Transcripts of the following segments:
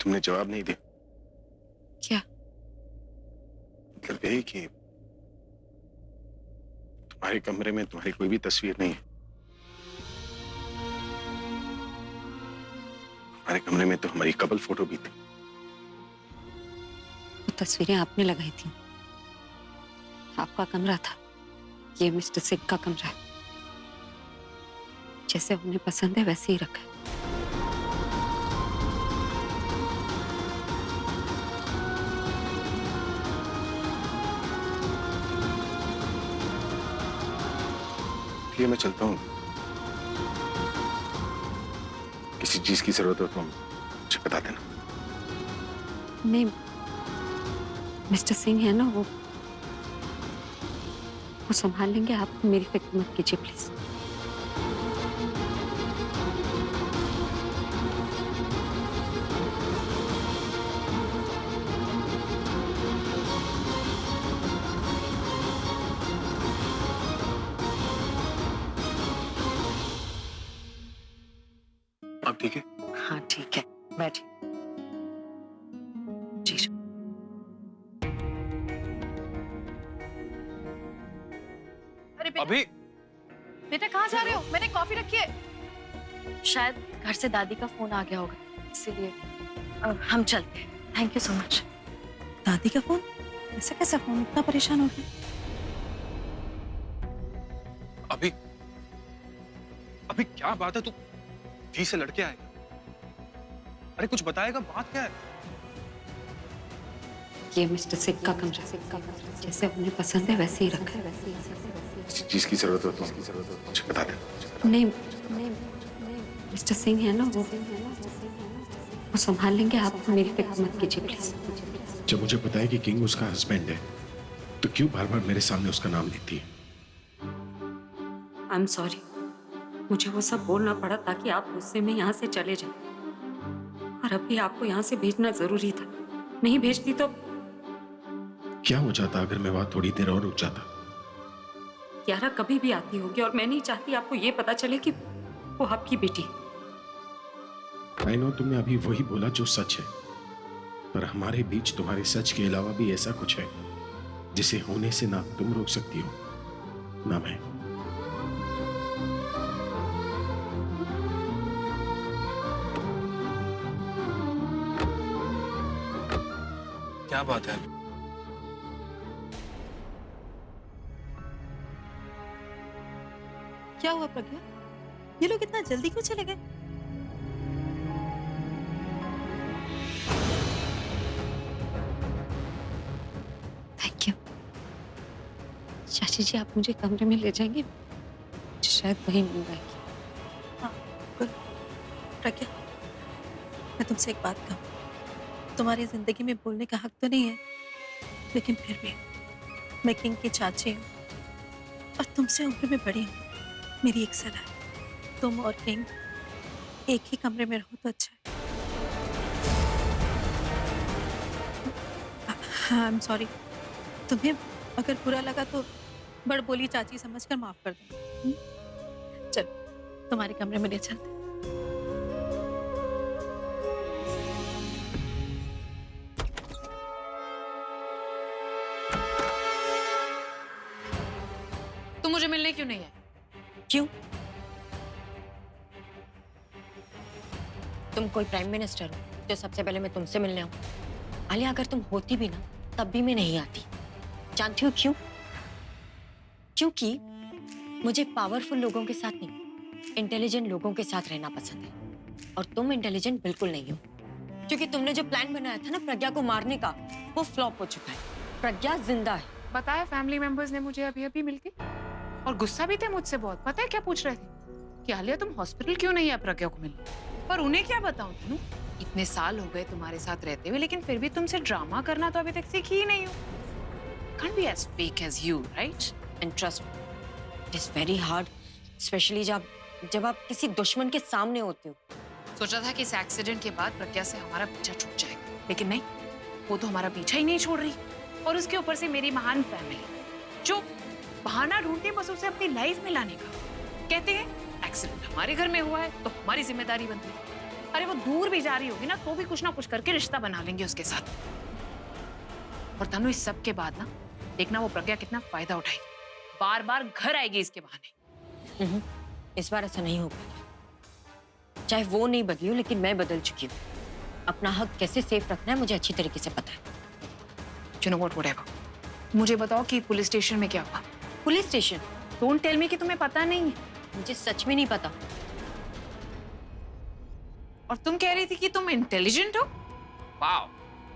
तुमने जवाब नहीं दिया। क्या? मतलब यही कि तुम्हारे कमरे में तुम्हारी कोई भी तस्वीर नहीं है। हमारे कमरे में तो हमारी कपल फोटो भी थी। वो तस्वीरें आपने लगाई थी। आपका कमरा था। ये मिस्टर सिंह का कमरा है। जैसे उन्हें पसंद है वैसे ही रखा है। इसलिए मैं चलता हूँ। किसी चीज की जरूरत हो तो मुझे बता देना। नहीं, मिस्टर सिंह है ना, वो संभाल लेंगे। आप मेरी फिक्र मत कीजिए प्लीज। अब ठीक है? हाँ ठीक है, बैठिए। जी। अरे बेटा, अभी बेटा कहाँ जा रहे हो? मैंने कॉफी रखी है। शायद घर से दादी का फोन आ गया होगा, इसीलिए हम चलते हैं। Thank you so much. दादी का फोन? ऐसा कैसा फोन? इतना परेशान हो गया? अभी अभी क्या बात है? तू जी से लड़के आएगा? अरे कुछ बताएगा, बात क्या है? ये मिस्टर सिंह का कमरा, जैसे उन्हें पसंद है वैसे ही रखा है। किसी चीज की जरूरत हो तो मुझे बता देना। नहीं, मिस्टर सिंह है ना, वो संभाल लेंगे। आप मेरी फिक्र मत कीजिए प्लीज। जब मुझे पता है कि किंग उसका हस्बैंड है तो क्यों बार बार मेरे सामने उसका नाम लेती है? I am sorry. मुझे वो सब बोलना पड़ा ताकि आप गुस्से में यहाँ से चले जाएं। और अभी आपको यहाँ से भेजना जरूरी था। नहीं भेजती तो क्या हो जाता अगर मैं वहां थोड़ी देर और रुक जाता? यारा कभी भी आती होगी और मैं नहीं चाहती आपको ये पता चले कि वो आपकी बेटी। आई नो तुमने अभी वही बोला जो सच है, पर हमारे बीच तुम्हारे सच के अलावा भी ऐसा कुछ है जिसे होने से ना तुम रोक सकती हो ना मैं। क्या बात है? क्या हुआ प्रज्ञा? ये लोग इतना जल्दी क्यों चले गए? Thank you. चाची जी, आप मुझे कमरे में ले जाएंगे? शायद वही नींद आएगी। हाँ बिल्कुल। प्रज्ञा, मैं तुमसे एक बात कहूँ। तुम्हारी जिंदगी में बोलने का हक तो नहीं है, लेकिन फिर भी मैं किंग की चाची हूँ और तुमसे उम्र में बड़ी हूँ। मेरी एक सलाह, तुम और किंग एक ही कमरे में रहो तो अच्छा है। हाँ, आई एम सॉरी। तुम्हें अगर बुरा लगा तो बड़ बोली चाची समझकर माफ कर दो। चलो तुम्हारे कमरे में ले चलते। तुम मुझे मिलने क्यों नहीं आए? क्यों? तुम कोई प्राइम मिनिस्टर हो जो सबसे पहले मैं तुमसे मिलने आऊं? आलिया, अगर तुम होती भी ना तब भी मैं नहीं आती। जानती हो क्यों? क्योंकि मुझे पावरफुल लोगों के साथ नहीं, इंटेलिजेंट लोगों के साथ रहना पसंद है। और तुम इंटेलिजेंट बिल्कुल नहीं हो, क्योंकि तुमने जो प्लान बनाया था ना प्रज्ञा को मारने का, वो फ्लॉप हो चुका है। प्रज्ञा जिंदा है। बताया फैमिली मेंबर्स ने मुझे अभी अभी मिलके, और गुस्सा भी थे मुझसे बहुत। पता है क्या पूछ रहे थे? कि आलिया तुम हॉस्पिटल क्यों नहीं है प्रज्ञा को मिलने? पर उन्हें क्या बताऊं तनु, इतने साल हो गए तुम्हारे साथ रहते हुए, लेकिन फिर भी तुमसे ड्रामा करना तो अभी तक सीखी ही नहीं हो। Can't be as fake as you, right? And trust me, it is very hard, especially जब आप किसी दुश्मन के सामने होते हो। सोचा था कि इस एक्सीडेंट के बाद प्रज्ञा से हमारा पीछा छूट जाएगा, लेकिन नहीं, वो तो हमारा पीछा ही नहीं छोड़ रही। और उसके ऊपर से मेरी महान फैमिली जो बहाना ढूंढती है बस उसे अपनी लाइफ में लाने का। कहते हैं एक्सीडेंट हमारे घर में हुआ है तो हमारी जिम्मेदारी बनती है। अरे वो दूर भी जा रही होगी ना तो भी कुछ ना कुछ करके रिश्ता बना लेंगे उसके साथ। और तनु इस सब के बाद ना देखना वो प्रज्ञा कितना फायदा उठाएगी, बार बार घर आएगी इसके बहाने। इस बार ऐसा नहीं होगा। चाहे वो नहीं बदली हो लेकिन मैं बदल चुकी हूँ। अपना हक कैसे सेफ रखना है मुझे अच्छी तरीके से पता है। You know what, whatever. मुझे बताओ कि पुलिस स्टेशन में क्या हुआ? Police station? Don't tell me कि तुम्हें पता नहीं है। मुझे सच में नहीं पता। और तुम कह रही थी कि तुम इंटेलिजेंट हो। वाओ।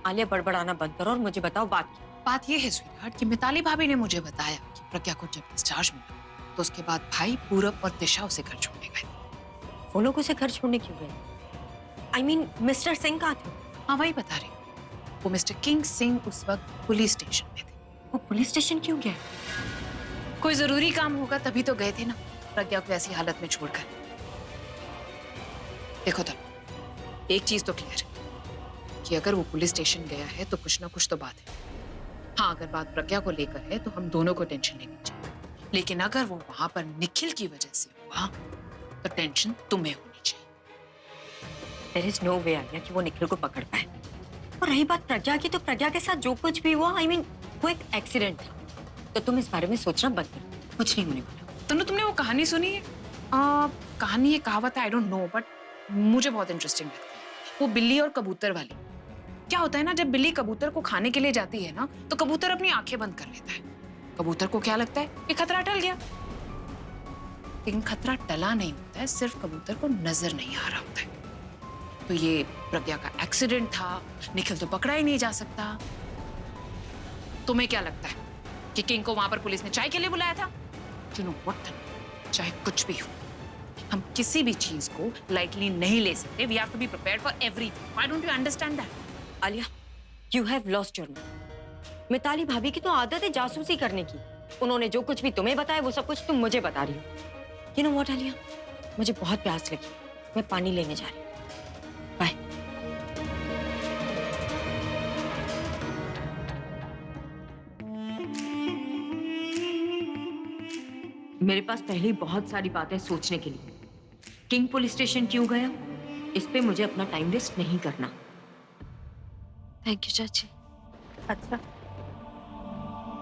आलिया बड़बड़ाना बंद करो और मुझे बताओ बात क्या। बात ये है स्वीटहार्ट कि मिताली भाभी ने मुझे बताया कि प्रज्ञा को जब डिस्चार्ज मिला तो उसके बाद भाई पूरब और दिशा उसे घर छोड़ने गए। वो लोग उसे घर छोड़ने क्यों गए? I mean, मिस्टर सिंह कहाँ थे? हाँ वही बता रही हूँ। वो मिस्टर किंग सिंह उस वक्त पुलिस स्टेशन में थे। वो पुलिस स्टेशन क्यों गए? कोई जरूरी काम होगा तभी तो गए थे ना, प्रज्ञा को ऐसी हालत में छोड़कर। देखो तो एक चीज तो क्लियर है कि अगर वो पुलिस स्टेशन गया है तो कुछ ना कुछ तो बात है। हाँ अगर बात प्रज्ञा को लेकर है तो हम दोनों को टेंशन लेनी चाहिए, लेकिन अगर वो वहां पर निखिल की वजह से हुआ तो टेंशन तुम्हें होनी चाहिए। There is no way Alia कि वो निखिल को पकड़ पाए। और रही बात प्रज्ञा की, तो प्रज्ञा के साथ जो कुछ भी हुआ वो एक एक्सीडेंट था। तो तुम इस बारे में सोचना बंद करो, कुछ नहीं होने वाला। तुमने वो कहानी सुनी है? कहानी ये कहावत है, आई डोंट नो, बट मुझे बहुत इंटरेस्टिंग लगती है। वो बिल्ली और कबूतर वाली। क्या होता है ना, जब बिल्ली कबूतर को खाने के लिए जाती है ना तो कबूतर अपनी आंखें बंद कर लेता है। कबूतर को क्या लगता है कि खतरा टल गया, लेकिन खतरा टला नहीं होता है, सिर्फ कबूतर को नजर नहीं आ रहा होता है। तो ये प्रज्ञा का एक्सीडेंट था, निखिल तो पकड़ा ही नहीं जा सकता। तुम्हें क्या लगता है कि किंग को वहां पर पुलिस ने चाय के लिए बुलाया था? You know what? चाहे कुछ भी हो, हम किसी भी चीज को लाइटली नहीं ले सकते। We have to be prepared for everything. Why don't you understand that? Alia, you have lost your mind. Mitali भाभी की तो आदत है जासूसी करने की। उन्होंने जो कुछ भी तुम्हें बताया वो सब कुछ तुम मुझे बता रही हो। You know what, Alia? मुझे बहुत प्यास लगी, मैं पानी लेने जा रही हूँ। बाय। मेरे पास पहले ही बहुत सारी बातें सोचने के लिए। किंग पुलिस स्टेशन क्यों गया, इस पे मुझे अपना टाइम वेस्ट नहीं करना। थैंक यू चाची। अच्छा,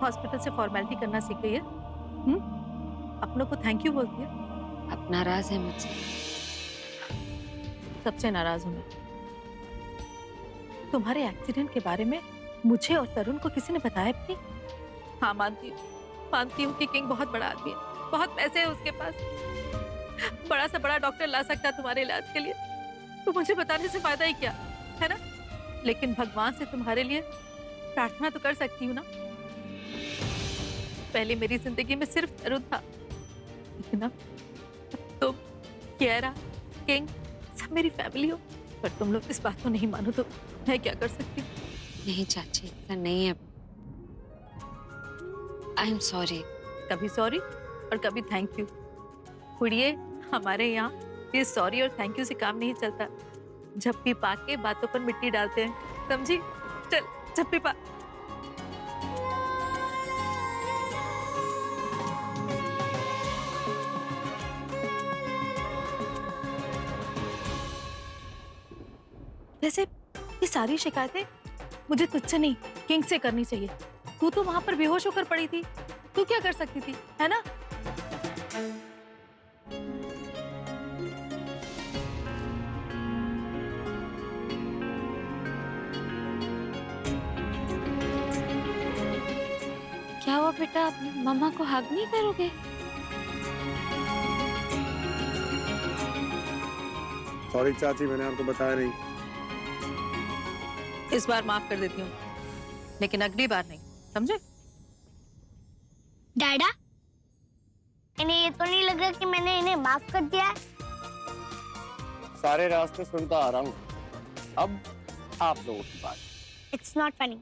हॉस्पिटल से फॉर्मेलिटी करना सीख गई है? अपनों को थैंक यू बोलती है? आप नाराज हैं मुझसे? सबसे नाराज हूं मैं। तुम्हारे एक्सीडेंट के बारे में मुझे और तरुण को किसी ने बताया भी नहीं? हाँ मानती हूँ कि किंग बहुत बड़ा आदमी है, बहुत पैसे है उसके पास, बड़ा से बड़ा डॉक्टर ला सकता है तुम्हारे इलाज के लिए। तो मुझे बताने से फायदा ही क्या है ना? लेकिन भगवान से तुम्हारे लिए प्रार्थना तो कर सकती हूँ ना। पहले मेरी जिंदगी में सिर्फ तरुण था, लेकिन अब तुम, कियारा, किंग सब मेरी फैमिली हो। पर तुम लोग इस बात को नहीं मानो तो मैं क्या कर सकती हूँ? नहीं चाची, ऐसा नहीं है। I am sorry. कभी सॉरी और कभी थैंक यू। कुड़िए, हमारे यहाँ ये सॉरी और थैंक यू से काम नहीं चलता। झप्पी पा के बातों पर मिट्टी डालते हैं, समझी? चल झप्पी पा। वैसे ये सारी शिकायतें मुझे तुझसे नहीं, किंग से करनी चाहिए। तू तो वहां पर बेहोश होकर पड़ी थी, तू क्या कर सकती थी, है ना? क्या हुआ बेटा, आप मम्मा को हग नहीं करोगे? सॉरी चाची, मैंने आपको बताया नहीं। इस बार माफ कर देती हूँ, लेकिन अगली बार नहीं, समझे? डैडा, इन्हें ये तो नहीं लग रहा कि मैंने इन्हें माफ कर दिया है? सारे रास्ते सुनता आ रहा हूँ, अब आप लोगों की बात। It's not funny.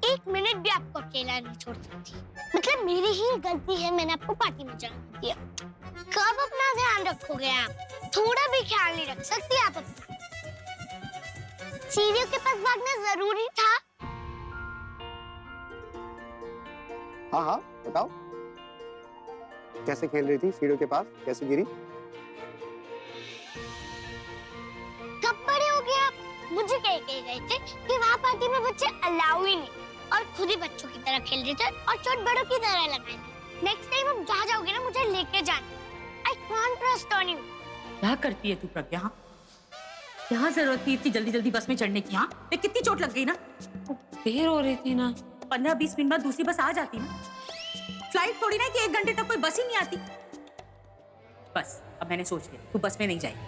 एक मिनट भी आपको अकेला नहीं छोड़ सकती। मतलब मेरी ही गलती है, मैंने आपको पार्टी में जाने दिया। कब अपना ध्यान रखोगे आप? थोड़ा भी ख्याल नहीं रख सकती आप अपना। सीढ़ियों के पास भागना जरूरी था? हाँ हाँ बताओ। कैसे खेल रही थी सीढ़ियों के पास, कैसे गिरी? कब बड़े हो गए आप? मुझे कह गए थे कि वहाँ पार्टी में बच्चे अलाउ ही नहीं, और खुद ही बच्चों की तरह खेल रहे थे और चोट बड़ों की तरह लगाई थी। नेक्स्ट टाइम आप जहाँ जाओगे ना, मुझे लेके जाना। I can't trust on you. क्या करती है तू प्रज्ञा? हाँ, क्या जरूरत थी इतनी जल्दी जल्दी बस में चढ़ने की? हाँ, ये कितनी चोट लग गई ना। देर हो रही थी ना। 15-20 मिनट बाद दूसरी बस आ जाती ना। फ्लाइट थोड़ी ना कि 1 घंटे तक कोई बस ही नहीं आती। बस अब मैंने सोच लिया, तू बस में नहीं जाएगी,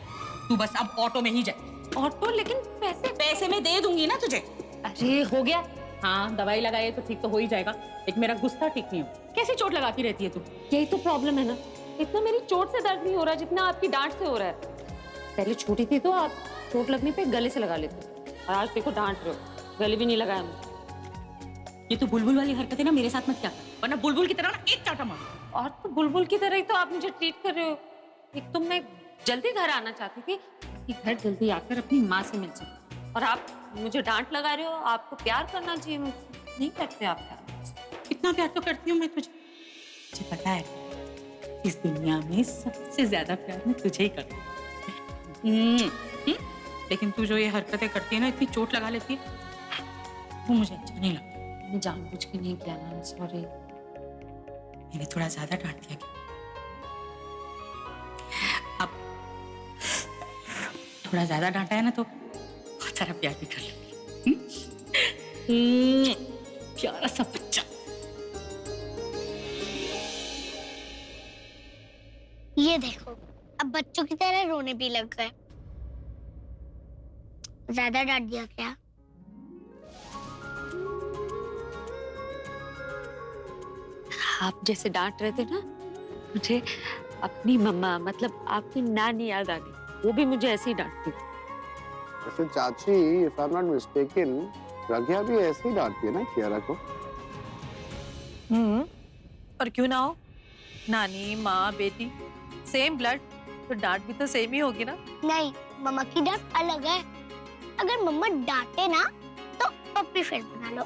तू बस अब ऑटो में ही जाएगी। ऑटो? लेकिन पैसे मैं दे दूंगी ना तुझे। अरे हो गया, हाँ दवाई लगाए तो ठीक तो हो ही जाएगा, लेकिन मेरा गुस्सा ठीक नहीं हो। कैसी चोट लगाती रहती है तू? यही तो प्रॉब्लम है ना, इतना मेरी चोट से दर्द नहीं हो रहा जितना आपकी डांट से हो रहा है। पहले छोटी थी तो आप चोट लगने पे गले से लगा लेते, और आज देखो डांट रहे हो, गले भी नहीं लगाया मुझे। ये तो बुलबुल वाली हरकतें ना मेरे साथ मत क्या कर, वरना बुलबुल की तरह ना एक चाटा मार। और तो बुलबुल की तरह ही तो आप मुझे ट्रीट कर रहे हो। एक तो मैं जल्दी घर आना चाहती थी कि घर जल्दी आकर अपनी माँ से मिल सकूं, और आप मुझे डांट लगा रहे हो। आपको प्यार करना चाहिए मुझसे, नहीं करते आप प्यार मुझसे। कितना प्यार तो करती हूँ मैं तुझे, मुझे पता है इस दुनिया में सबसे ज्यादा प्यार मैं तुझे ही करती हूँ। लेकिन तू जो ये हरकतें करती है ना, इतनी चोट लगा लेती है, वो मुझे अच्छा नहीं लगता। मैंने जानबूझ के नहीं किया ना, सॉरी। मैंने थोड़ा ज्यादा डांट दिया क्या? अब थोड़ा ज्यादा डांटा है ना तो बहुत सारा प्यार भी कर लूंगी। प्यारा सा बच्चा। ये देखो, अब बच्चों की तरह रोने भी लग गए। ज्यादा डांट दिया क्या? आप जैसे डांट रहे थे ना, मुझे अपनी मम्मा मतलब आपकी नानी याद आ गई। वो भी मुझे ऐसे ही डांटती थी। वैसे चाची, if I'm not mistaken, प्रज्ञा भी ऐसे ही डांटती है ना कियारा को? और क्यों ना हो, नानी माँ बेटी सेम ब्लड, तो डांट भी तो सेम ही होगी ना। नहीं, मम्मा की डांट अलग है। अगर मम्मा डांटे ना तो पप्पी फेस बना लो,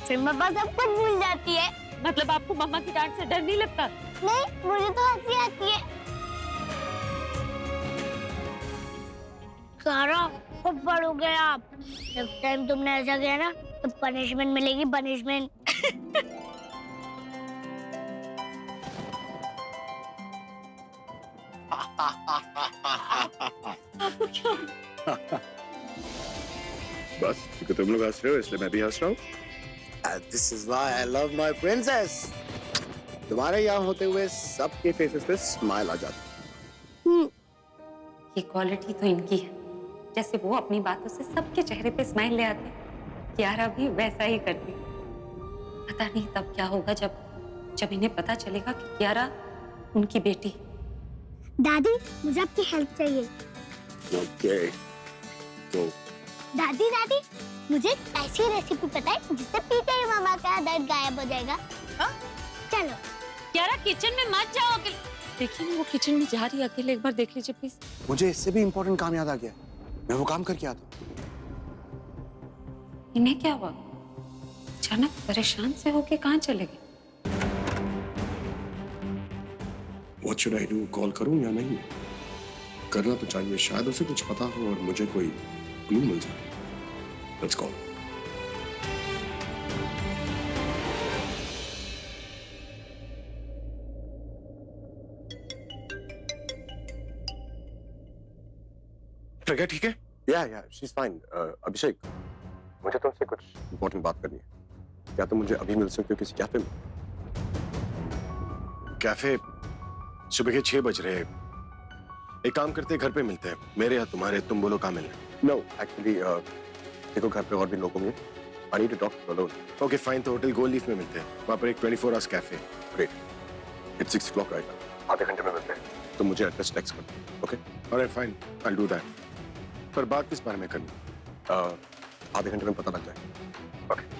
फिर मम्मा सब कुछ भूल जाती है। मतलब आपको मम्मा की डांट से डर नहीं लगता? नहीं, मुझे तो हंसी आती है। सारा खूब बड़ हो गए आप। नेक्स्ट टाइम तुमने ऐसा किया ना तो पनिशमेंट मिलेगी, पनिशमेंट। बस क्योंकि तुम लोग हंस रहे हो इसलिए मैं भी हंस रहा हूँ। This is why I love my princess. तुम्हारे यहाँ होते हुए सबके फेसेस पे स्माइल आ जाती है। ये क्वालिटी तो इनकी है, जैसे वो अपनी बातों से सबके चेहरे पे स्माइल ले आते, कियारा भी वैसा ही करती। पता नहीं तब क्या होगा जब इन्हें पता चलेगा कि कियारा उनकी बेटी। दादी, मुझे आपकी हेल्प चाहिए। Okay. तो दादी दादी, मुझे एक ऐसी रेसिपी पता है जिससे पीते ही मामा का दर्द गायब हो जाएगा। हाँ? चलो। कियारा किचन में मत जाओ अकेले। देखिए ना वो किचन में जा रही है अकेले, एक बार देख लीजिए प्लीज। मुझे इससे भी इम्पोर्टेंट काम याद आ गया, मैं वो काम करके आता। इन्हें क्या हुआ? अचानक परेशान से होके कहाँ चले गए? What should I do? Call करूं या नहीं? करना तो चाहिए, शायद उसे कुछ पता हो और मुझे कोई क्लू मिल जाए। Let's call. प्रज्ञा ठीक है? या she's fine. अभिषेक, मुझे तुमसे कुछ इम्पोर्टेंट बात करनी है। क्या तुम मुझे अभी मिल सकते हो किसी कैफे में? कैफे? सुबह के 6 बज रहे हैं। एक काम करते हैं, घर पे मिलते हैं, मेरे या तुम्हारे, तुम बोलो कहाँ मिलना। No, actually, देखो घर पे और भी लोग होंगे। I need to talk to you alone. Okay fine, तो होटल गोल्ड लीफ में मिलते हैं, वहाँ पर एक 24 hours cafe. Great. It's 6 o'clock right now. आधे घंटे में मिलते हैं। तो मुझे एड्रेस टेक्स्ट कर दो, okay? Alright fine, I will do that. पर बात किस बारे में करनी? आधे घंटे में पता लग जाए। ओके।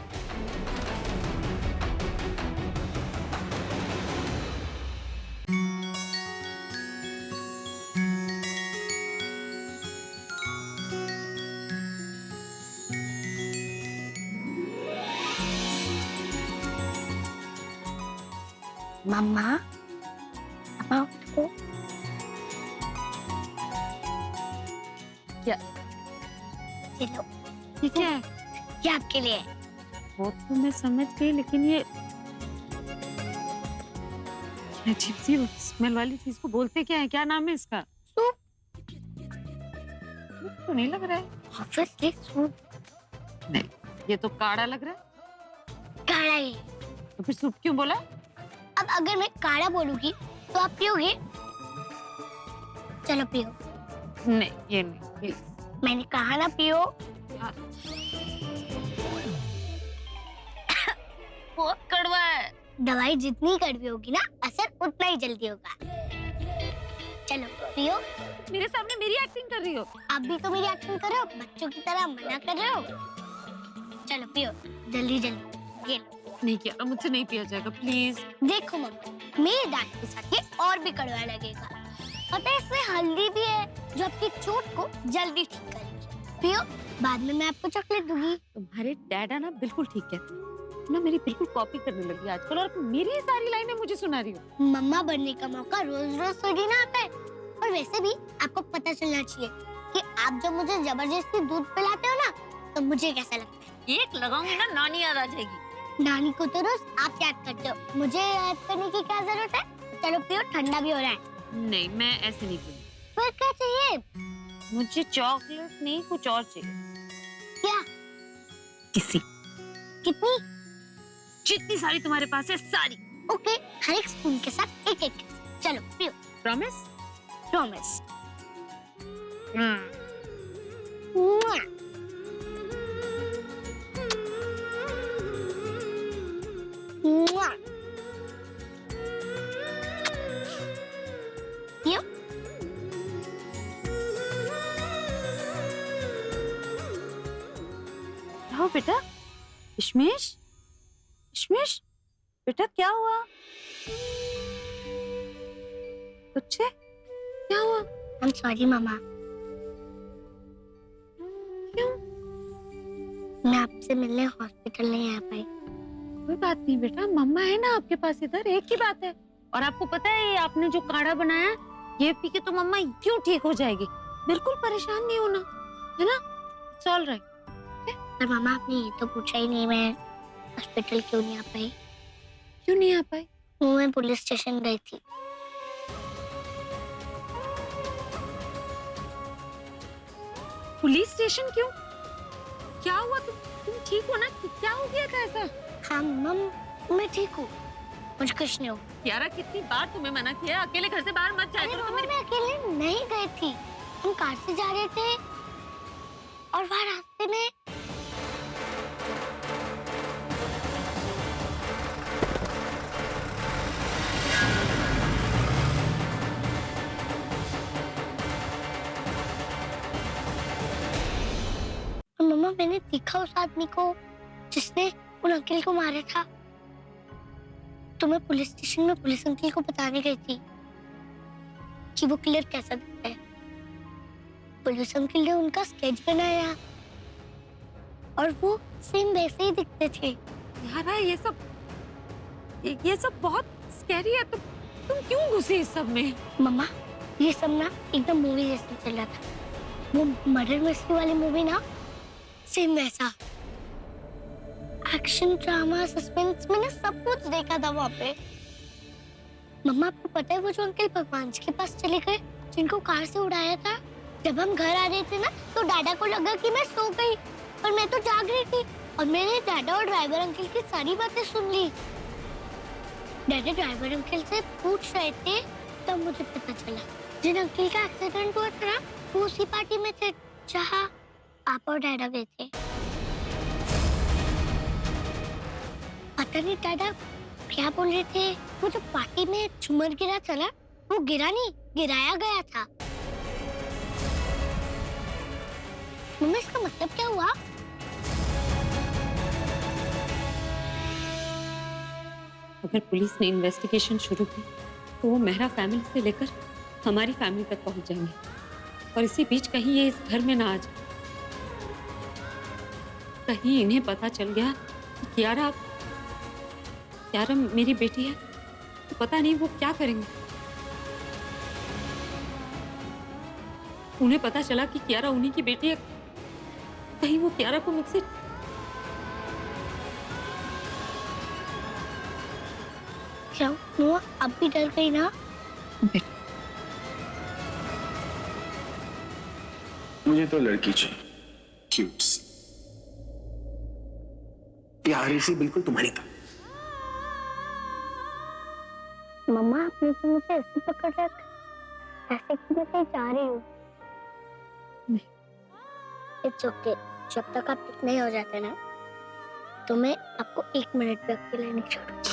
मम्मा, क्या? ये लो, ये क्या है? ये आपके लिए है। वो तो मैं समझ गई, लेकिन ये अजीब सी स्मेल वाली चीज को बोलते क्या है? क्या नाम है इसका? सूप। सूप तो नहीं लग रहा है। Obviously soup. नहीं, ये तो काढ़ा लग रहा है। काढ़ा ही। तो फिर सूप क्यों बोला? अब अगर मैं काढ़ा बोलूंगी तो आप पियोगे? चलो पियो। नहीं, ये नहीं, प्लीज। मैंने कहा ना पियो। बहुत कड़वा है। दवाई जितनी कड़वी होगी ना, असर उतना ही जल्दी होगा। चलो पियो। मेरे सामने मेरी एक्टिंग कर रही हो? आप भी तो मेरी एक्टिंग करो, बच्चों की तरह मना कर रहे हो। चलो पियो जल्दी जल्दी। ये लो। नहीं किया, मुझसे नहीं पिया जाएगा, प्लीज। देखो मम्मा, मेरे दांत के साथ ये और भी कड़वा लगेगा। पता है इसमें हल्दी भी है जो आपकी चोट को जल्दी ठीक करेगी। पियो, बाद में मैं आपको चॉकलेट दूंगी। तुम्हारे डैडा ना बिल्कुल ठीक कहते हैं ना, मेरी बिल्कुल कॉपी करने लगी आजकल, और मेरी ही सारी लाइनें मुझे सुना रही हो। मम्मा बनने का मौका रोज रोज थोड़ी ना आता है। और वैसे भी आपको पता चलना चाहिए कि आप जब मुझे जबरदस्ती दूध पिलाते हो ना, तो मुझे कैसा लगता है। एक लगाऊंगी ना, नानी याद आ जाएगी। नानी को तो रोज आप याद करते हो, मुझे याद करने की क्या जरूरत है। चलो पियो, ठंडा भी हो रहा है। नहीं, मैं ऐसे नहीं पीऊंगी। फिर क्या चाहिए? मुझे चॉकलेट नहीं, कुछ और चाहिए। क्या? किसी कितनी? जितनी सारी तुम्हारे पास है, सारी। ओके, हर एक स्पून के साथ एक एक। चलो पियो। प्रॉमिस? प्रॉमिस। पियो। रहो बेटा। इश्मिश, इश्मिश, बेटा क्या हुआ? कुछ है? क्या हुआ? I'm sorry मामा। क्यों? मैं आपसे मिलने हॉस्पिटल नहीं आ पाई। कोई बात नहीं बेटा, मम्मा है ना आपके पास, इधर एक ही बात है। और आपको पता है, ये आपने जो काढ़ा बनाया है, ये पी के तो मम्मा क्यों ठीक हो जाएगी। बिल्कुल परेशान नहीं होना, है ना? It's all right. पर मामा आपने ये तो पूछा ही नहीं, मैं हॉस्पिटल क्यों नहीं आ पाई। क्यों नहीं आ पाई? वो मैं पुलिस स्टेशन गई थी। पुलिस स्टेशन क्यों? क्या हुआ? तुम ठीक हो ना? क्या हो गया था ऐसा? हाँ मम, मैं ठीक हूँ, मुझे कुछ नहीं हो। यारा, कितनी बार तुम्हें मना किया है, अकेले घर से बाहर मत जाया अरे करो। मम्मा, मैं अकेले नहीं गई थी, हम कार से जा रहे थे और वहाँ रास्ते में और मम्मा, मैंने देखा उस आदमी को जिसने उन अंकल को मारा था। तो मैं पुलिस स्टेशन में पुलिस अंकल को बताने गई थी कि वो किलर कैसा दिखता है। पुलिस अंकल ने उनका स्केच बनाया और वो सेम वैसे ही दिखते थे। यारा, ये सब बहुत स्कैरी है। तुम क्यों घुसे इस सब में? मम्मा, ये सब ना एकदम मूवी जैसे चल रहा था। वो मर्डर मिस्ट्री वाली मूवी ना, सेम वैसा। एक्शन, ड्रामा, सस्पेंस, मैंने सब कुछ देखा था वहाँ पे। मम्मा, आपको पता है वो जो अंकल भगवान जी के पास चले गए, जिनको कार से उड़ाया था, जब हम घर आ रहे थे ना, तो दादा को लगा कि मैं सो गई, पर मैं तो जाग रही थी। और मैंने दादा और ड्राइवर अंकल की सारी बातें सुन ली। दादा ड्राइवर अंकल से पूछ रहे थे, तब मुझे पता चला जिन अंकल का एक्सीडेंट हुआ था ना, वो उसी पार्टी में थे जहाँ आप और दादा गए थे। पता नहीं दादा क्या बोल रहे थे। वो जो पार्टी में झूमर गिरा था ना, वो गिरा नहीं, गिराया गया था। मम्मी, इसका मतलब क्या हुआ? अगर पुलिस ने इन्वेस्टिगेशन शुरू की, तो वो मेहरा फैमिली से लेकर हमारी फैमिली तक पहुंच जाएंगे। और इसी बीच कहीं ये इस घर में ना आ जाए। कहीं इन्हें पता चल गया कि कियारा मेरी बेटी है, तो पता नहीं वो क्या करेंगे। उन्हें पता चला कि कियारा उन्हीं की बेटी है, कहीं वो कियारा को मुझसे क्या हुआ? अब भी डर गई ना? मुझे तो लड़की चाहिए, क्यूट सी, प्यारी सी, बिल्कुल तुम्हारी तरह। मम्मा आपने तो मुझे ऐसे पकड़ रखा, ऐसे कि मैं कहीं जा रही हूँ। इट्स ओके, जब तक आप ठीक नहीं हो जाते ना, तो मैं आपको 1 मिनट भी अकेले नहीं छोड़ूंगी।